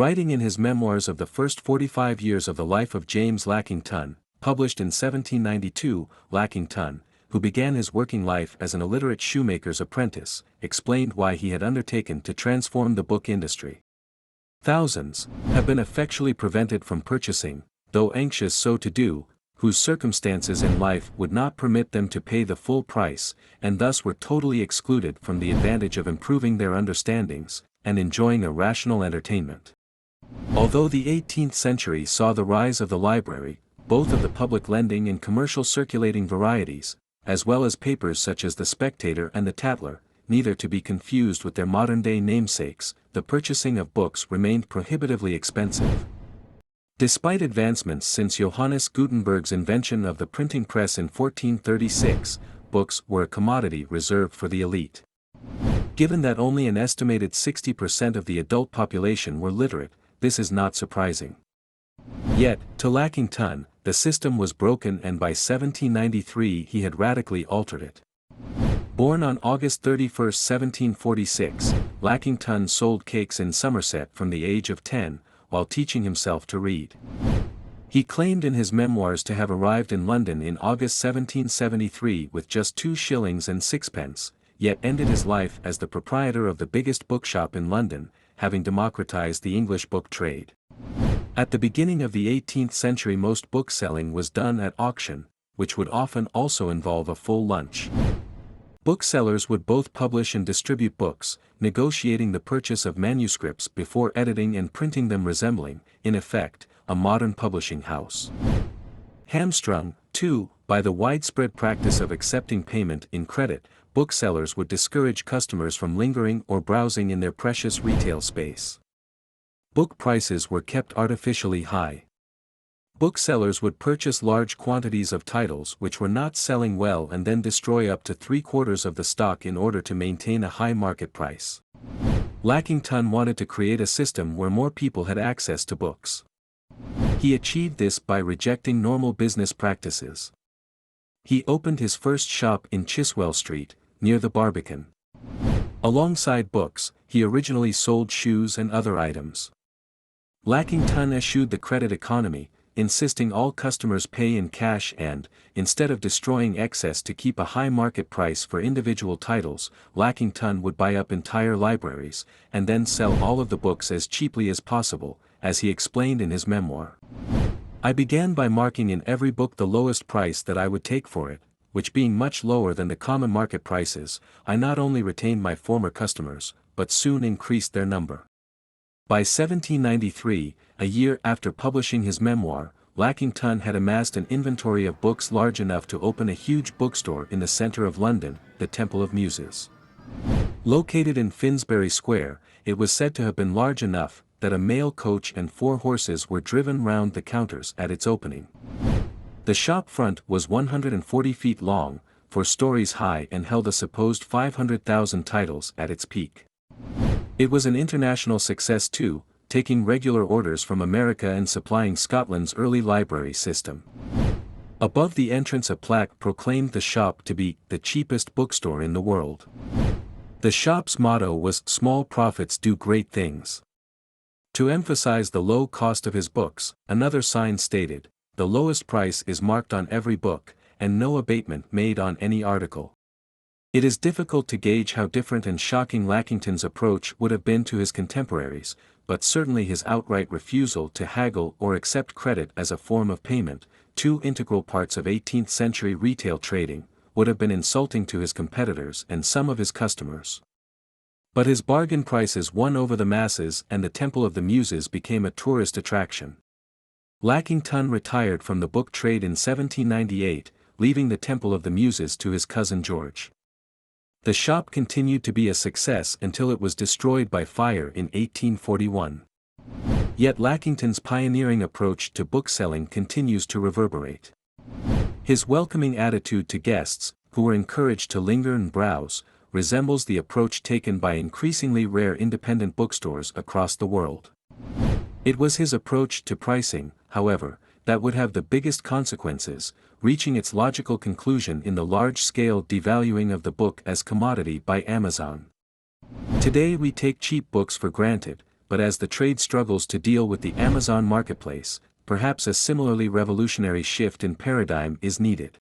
Writing in his memoirs of the first 45 years of the life of James Lackington, published in 1792, Lackington, who began his working life as an illiterate shoemaker's apprentice, explained why he had undertaken to transform the book industry. Thousands have been effectually prevented from purchasing, though anxious so to do, whose circumstances in life would not permit them to pay the full price, and thus were totally excluded from the advantage of improving their understandings, and enjoying a rational entertainment. Although the 18th century saw the rise of the library, both of the public lending and commercial circulating varieties, as well as papers such as the Spectator and the Tatler, neither to be confused with their modern-day namesakes, the purchasing of books remained prohibitively expensive. Despite advancements since Johannes Gutenberg's invention of the printing press in 1436, books were a commodity reserved for the elite. Given that only an estimated 60% of the adult population were literate, this is not surprising. Yet, to Lackington, the system was broken, and by 1793 he had radically altered it. Born on August 31, 1746, Lackington sold cakes in Somerset from the age of 10, while teaching himself to read. He claimed in his memoirs to have arrived in London in August 1773 with just 2 shillings and 6pence, yet ended his life as the proprietor of the biggest bookshop in London, having democratized the English book trade. At the beginning of the 18th century most book selling was done at auction, which would often also involve a full lunch. Booksellers would both publish and distribute books, negotiating the purchase of manuscripts before editing and printing them, resembling, in effect, a modern publishing house. Hamstrung, too, by the widespread practice of accepting payment in credit, booksellers would discourage customers from lingering or browsing in their precious retail space. Book prices were kept artificially high. Booksellers would purchase large quantities of titles which were not selling well and then destroy up to 3/4 of the stock in order to maintain a high market price. Lackington wanted to create a system where more people had access to books. He achieved this by rejecting normal business practices. He opened his first shop in Chiswell Street, near the Barbican. Alongside books, he originally sold shoes and other items. Lackington eschewed the credit economy, insisting all customers pay in cash and, instead of destroying excess to keep a high market price for individual titles, Lackington would buy up entire libraries, and then sell all of the books as cheaply as possible, as he explained in his memoir. I began by marking in every book the lowest price that I would take for it, which being much lower than the common market prices, I not only retained my former customers, but soon increased their number. By 1793, a year after publishing his memoir, Lackington had amassed an inventory of books large enough to open a huge bookstore in the centre of London, the Temple of Muses. Located in Finsbury Square, it was said to have been large enough that a mail coach and 4 horses were driven round the counters at its opening. The shop front was 140 feet long, 4 stories high, and held a supposed 500,000 titles at its peak. It was an international success too, taking regular orders from America and supplying Scotland's early library system. Above the entrance a plaque proclaimed the shop to be the cheapest bookstore in the world. The shop's motto was "Small profits do great things." To emphasize the low cost of his books, another sign stated, "The lowest price is marked on every book, and no abatement made on any article." It is difficult to gauge how different and shocking Lackington's approach would have been to his contemporaries, but certainly his outright refusal to haggle or accept credit as a form of payment, 2 integral parts of 18th century retail trading, would have been insulting to his competitors and some of his customers. But his bargain prices won over the masses, and the Temple of the Muses became a tourist attraction. Lackington retired from the book trade in 1798, leaving the Temple of the Muses to his cousin George. The shop continued to be a success until it was destroyed by fire in 1841. Yet Lackington's pioneering approach to bookselling continues to reverberate. His welcoming attitude to guests, who were encouraged to linger and browse, resembles the approach taken by increasingly rare independent bookstores across the world. It was his approach to pricing, however, that would have the biggest consequences, reaching its logical conclusion in the large-scale devaluing of the book as commodity by Amazon. Today we take cheap books for granted, but as the trade struggles to deal with the Amazon marketplace, perhaps a similarly revolutionary shift in paradigm is needed.